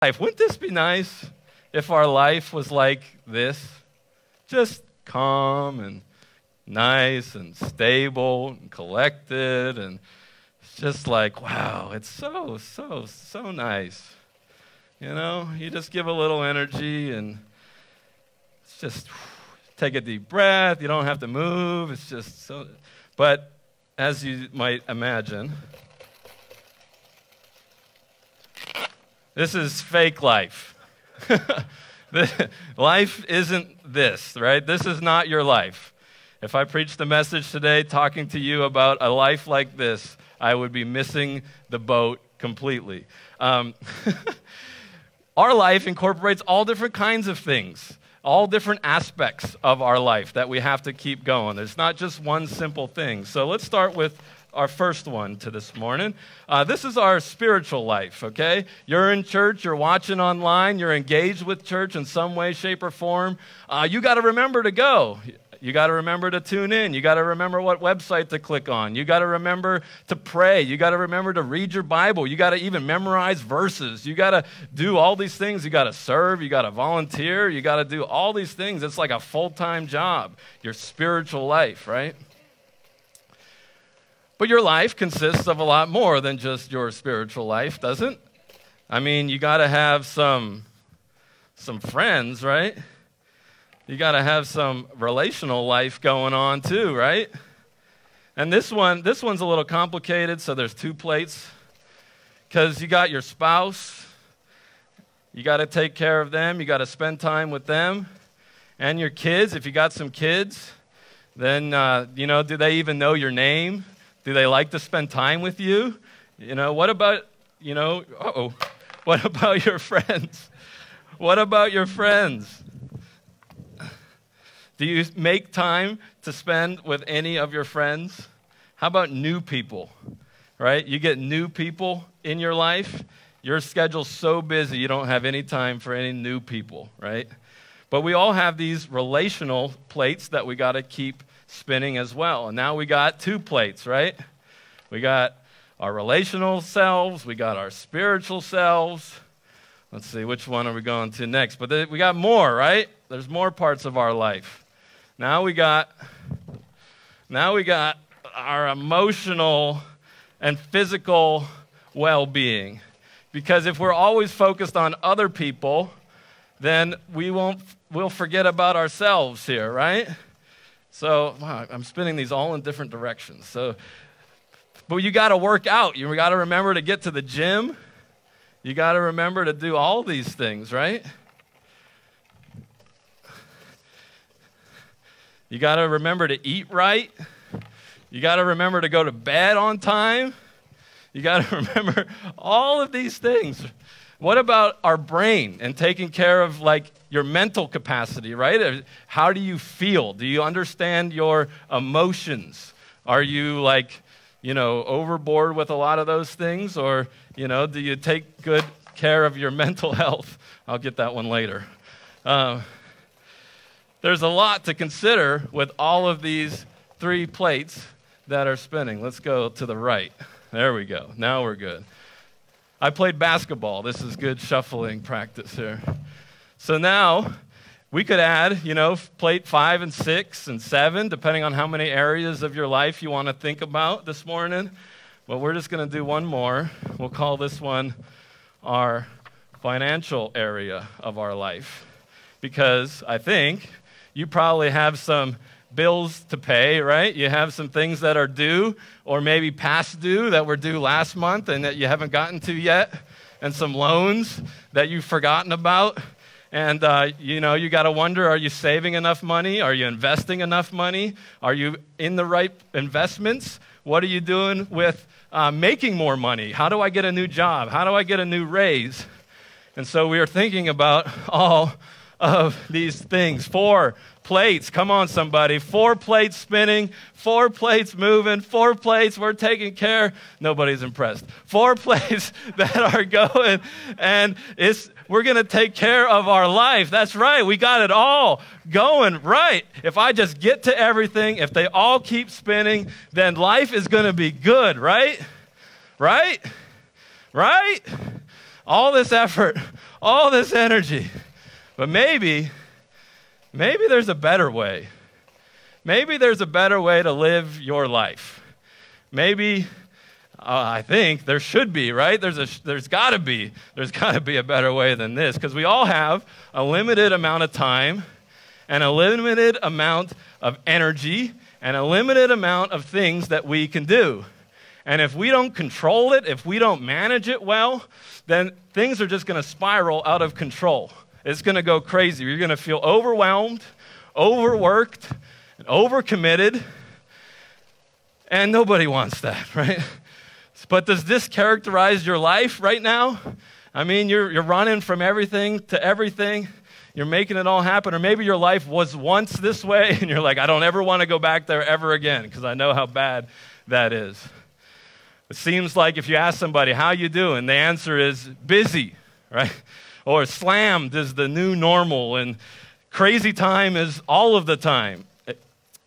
life. Wouldn't this be nice if our life was like this? Just calm and nice and stable and collected, and it's just like, wow, it's so nice. You know, you just give a little energy and it's just take a deep breath. You don't have to move. It's just so, but as you might imagine, this is fake life. Life isn't this, right? This is not your life. If I preached the message today talking to you about a life like this, I would be missing the boat completely. Our life incorporates all different kinds of things, all different aspects of our life that we have to keep going. There's not just one simple thing. So let's start with our first one to this morning. This is our spiritual life, okay? You're in church, you're watching online, you're engaged with church in some way, shape, or form. You got to remember to go. You got to remember to tune in. You got to remember what website to click on. You got to remember to pray. You got to remember to read your Bible. You got to even memorize verses. You got to do all these things. You got to serve. You got to volunteer. You got to do all these things. It's like a full-time job, your spiritual life, right? But your life consists of a lot more than just your spiritual life, doesn't it? I mean, you got to have some friends, right? You got to have some relational life going on too, right? And this one's a little complicated, so there's two plates. Because you got your spouse, you got to take care of them, you got to spend time with them, and your kids. If you got some kids, then, do they even know your name? Do they like to spend time with you? What about, what about your friends? What about your friends? Do you make time to spend with any of your friends? How about new people, right? You get new people in your life. Your schedule's so busy you don't have any time for any new people, right? But we all have these relational plates that we got to keep spinning as well. And now we got two plates, right? We got our relational selves. We got our spiritual selves. Let's see, which one are we going to next? But we got more, right? There's more parts of our life. Now we got our emotional and physical well-being. Because if we're always focused on other people, then we'll forget about ourselves here, right? So, wow, I'm spinning these all in different directions. But you got to work out. You got to remember to get to the gym. You got to remember to do all these things, right? You got to remember to eat right. You got to remember to go to bed on time. You got to remember all of these things. What about our brain and taking care of like your mental capacity, right? How do you feel? Do you understand your emotions? Are you like, overboard with a lot of those things? Or, do you take good care of your mental health? I'll get that one later. There's a lot to consider with all of these three plates that are spinning. Let's go to the right. There we go. Now we're good. I played basketball. This is good shuffling practice here. So now we could add, plate 5 and 6 and 7, depending on how many areas of your life you want to think about this morning. But we're just going to do one more. We'll call this one our financial area of our life. Because I think you probably have some bills to pay, right? You have some things that are due or maybe past due that were due last month and that you haven't gotten to yet, and some loans that you've forgotten about. And, you got to wonder, are you saving enough money? Are you investing enough money? Are you in the right investments? What are you doing with making more money? How do I get a new job? How do I get a new raise? And so we are thinking about all of these things. 4 plates. Come on, somebody. 4 plates spinning, 4 plates moving, 4 plates we're taking care. Nobody's impressed. 4 plates that are going, and we're going to take care of our life. That's right. We got it all going right. If I just get to everything, if they all keep spinning, then life is going to be good, right? Right? Right? all this effort, all this energy. But maybe there's a better way. Maybe there's a better way to live your life. Maybe, I think there should be, right? There's got to be a better way than this, because we all have a limited amount of time and a limited amount of energy and a limited amount of things that we can do. And if we don't control it, if we don't manage it well, then things are just going to spiral out of control. It's going to go crazy. You're going to feel overwhelmed, overworked, and overcommitted, and nobody wants that, right? But does this characterize your life right now? I mean, you're running from everything to everything. You're making it all happen. Or maybe your life was once this way, and you're like, I don't ever want to go back there ever again, because I know how bad that is. It seems like if you ask somebody, how you doing? The answer is busy, right? Or slammed is the new normal, and crazy time is all of the time.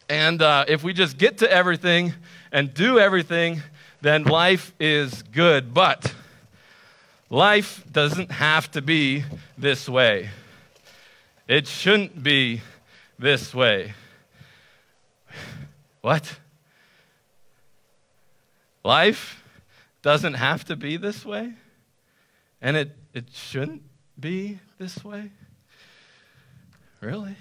And if we just get to everything and do everything, then life is good. But life doesn't have to be this way. It shouldn't be this way. What? Life doesn't have to be this way? And it shouldn't be this way? Really?